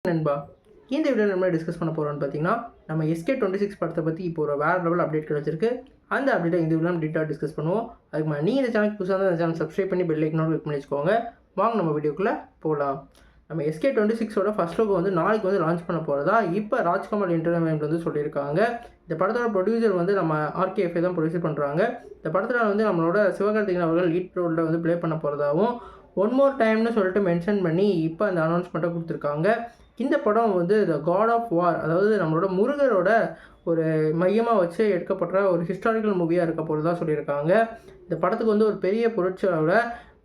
நண்பா, இந்த வீடியோவில் நம்ம டிஸ்கஸ் பண்ண போகிறோம்னு பார்த்தீங்கன்னா, நம்ம SK26 படத்தை பற்றி இப்போ ஒரு வேறு லெவல் அப்டேட் கிடச்சிருக்கு. அந்த அப்டேட்டை இந்த வீடியோவில் டீட்டெயிலாக டிஸ்கஸ் பண்ணுவோம். அதுக்கு முன்னாடி நீங்கள் இந்த சேனலுக்கு புதுசாக இருந்தால் இந்த சேனல் சப்ஸ்கிரைப் பண்ணி பெல் ஐக்கனோட கிளிக் பண்ணி வச்சுக்கோங்க. வாங்க நம்ம வீடியோக்குள்ளே போகலாம். நம்ம SK26ஓட ஃபர்ஸ்ட் லுக் வந்து நாளைக்கு வந்து லான்ச் பண்ண போகிறதா இப்போ ராஜ்கமல் என்டர்டைன்மெண்ட் வந்து சொல்லியிருக்காங்க. இந்த படத்தோட ப்ரொடியூசர் வந்து நம்ம RKFA தான் ப்ரொடியூசர் பண்ணுறாங்க. இந்த படத்தில் வந்து நம்மளோட சிவகார்த்திகேயன் அவர்கள் லீட் ரோலில் வந்து ப்ளே பண்ண போகிறதாகவும் ஒன் மோர் டைம்னு சொல்லிட்டு மென்ஷன் பண்ணி இப்போ அந்த அனௌன்ஸ்மெண்ட்டை கொடுத்துருக்காங்க. இந்த படம் வந்து த காட் ஆஃப் வார், அதாவது நம்மளோட முருகரோட ஒரு மையமாக வச்சு எடுக்கப்பட்ட ஒரு ஹிஸ்டாரிக்கல் மூவியாக இருக்க போகிறதா சொல்லியிருக்காங்க. இந்த படத்துக்கு வந்து ஒரு பெரிய பொருட்செலவில்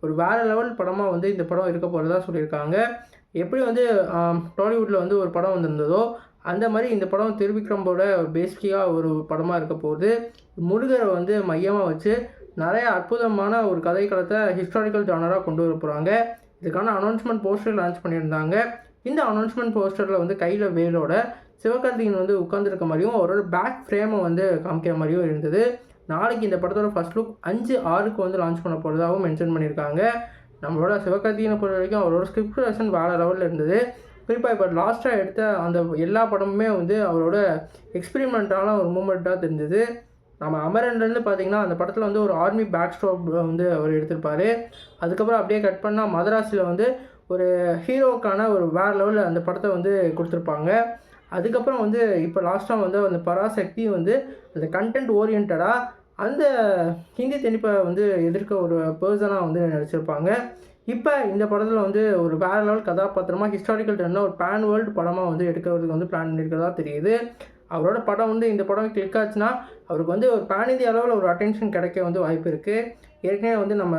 ஒரு வேறு லெவல் படமாக வந்து இந்த படம் இருக்க போகிறதா சொல்லியிருக்காங்க. எப்படி வந்து டாலிவுட்டில் வந்து ஒரு படம் வந்திருந்ததோ அந்த மாதிரி இந்த படம் திருவிக்ரமோட பேசிக்காக ஒரு படமாக இருக்க போகுது. முருகரை வந்து மையமாக வச்சு நிறைய அற்புதமான ஒரு கதைக்களத்தை ஹிஸ்டாரிக்கல் ஜானராக கொண்டு வர போகிறாங்க. இதுக்கான அனௌன்ஸ்மெண்ட் போஸ்டர் லான்ச் பண்ணியிருந்தாங்க. இந்த அனௌன்ஸ்மெண்ட் போஸ்டரில் வந்து கையில் வேலோட சிவகார்த்திகேயன் வந்து உட்காந்துருக்க மாதிரியும் அவரோட பேக் ஃப்ரேமை வந்து காமிக்கிற மாதிரியும் இருந்தது. நாளைக்கு இந்த படத்தோட ஃபர்ஸ்ட் லுக் 5/6 வந்து லான்ச் பண்ண போகிறதாகவும் மென்ஷன் பண்ணியிருக்காங்க. நம்மளோட சிவகார்த்திகேயனை பொறுத்த வரைக்கும் அவரோட ஸ்கிரிப்ட் வெர்ஷன் வேறு லெவலில் இருந்தது. குறிப்பாக இப்போ லாஸ்ட்டாக எடுத்த அந்த எல்லா படமுமே வந்து அவரோட எக்ஸ்பெரிமெண்ட்டான ஒரு மூமெண்ட்டாக தெரிஞ்சது. நம்ம அமரன்லேருந்து பார்த்திங்கன்னா அந்த படத்தில் வந்து ஒரு ஆர்மி பேக் ஸ்டாப் வந்து அவர் எடுத்திருப்பார். அதுக்கப்புறம் அப்படியே கட் பண்ணால் மதராஸில் வந்து ஒரு ஹீரோவுக்கான ஒரு வேறு லெவலில் அந்த படத்தை வந்து கொடுத்துருப்பாங்க. அதுக்கப்புறம் வந்து இப்போ லாஸ்ட்டாக வந்து அந்த பராசக்தி வந்து அந்த கண்டென்ட் ஓரியன்டாக அந்த ஹிந்தி திணிப்பை வந்து எதிர்க்க ஒரு பர்சனாக வந்து நடிச்சிருப்பாங்க. இப்போ இந்த படத்தில் வந்து ஒரு வேறு லெவல் கதாபாத்திரமாக ஹிஸ்டாரிக்கல் ட்ரெண்டாக ஒரு பேன் வேர்ல்டு படமாக வந்து எடுக்கிறதுக்கு வந்து பிளான் பண்ணியிருக்கிறதா தெரியுது. அவரோட படம் வந்து இந்த படம் கிளிக் ஆச்சுன்னா அவருக்கு வந்து ஒரு பேன் இந்தியா அளவில் ஒரு அட்டென்ஷன் கிடைக்க வந்து வாய்ப்பு இருக்குது. ஏற்கனவே வந்து நம்ம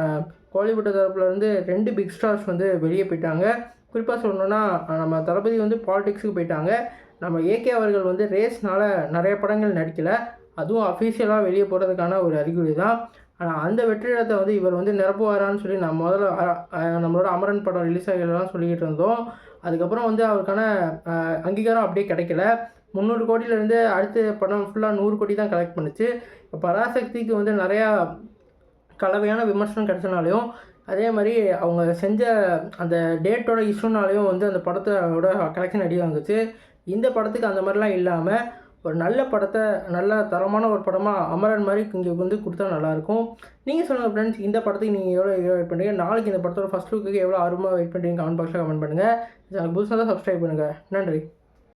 கோலிவுட் தரப்புலேருந்து 2 பிக் ஸ்டார்ஸ் வந்து வெளியே போயிட்டாங்க. குறிப்பாக சொல்லணுன்னா நம்ம தளபதி வந்து பாலிடிக்ஸுக்கு போயிட்டாங்க. நம்ம AK அவர்கள் வந்து ரேஸ்னால் நிறைய படங்கள் நடிக்கலை. அதுவும் அஃபீஷியலாக வெளியே போகிறதுக்கான ஒரு அறிகுறி தான். ஆனால் அந்த வெற்றிடத்தை வந்து இவர் வந்து நிரப்புவாரான்னு சொல்லி நம்ம முதல்ல நம்மளோட அமரன் படம் ரிலீஸ் ஆகலாம் சொல்லிக்கிட்டு இருந்தோம். அதுக்கப்புறம் வந்து அவருக்கான அங்கீகாரம் அப்படியே கிடைக்கல. 300 கோடியிலேருந்து அடுத்த படம் ஃபுல்லாக 100 கோடி தான் கலெக்ட் பண்ணுச்சு. இப்போ பராசக்திக்கு வந்து நிறையா கலவையான விமர்சனம் கிடைச்சனாலையும் அதே மாதிரி அவங்க செஞ்ச அந்த டேட்டோட இஷ்யூனாலையும் வந்து அந்த படத்தோட கலெக்ஷன் அடி வாங்குச்சு. இந்த படத்துக்கு அந்த மாதிரிலாம் இல்லாமல் ஒரு நல்ல படத்தை நல்ல தரமான ஒரு படமாக அமரன் மாதிரி இங்கே வந்து கொடுத்தா நல்லாயிருக்கும். நீங்கள் சொல்லுங்கள் ஃப்ரெண்ட்ஸ், இந்த படத்துக்கு நீங்கள் எவ்வளோ வெயிட் பண்ணுறீங்க? நாளைக்கு இந்த படத்தோட ஃபஸ்ட் லுக்கு எவ்வளோ ஆர்வமாக வெயிட் பண்ணுறீங்க? கமெண்ட் பாக்ஸில் கமெண்ட் பண்ணுங்கள். புதுசாக தான் சப்ஸ்கிரைப் பண்ணுங்கள். நன்றி.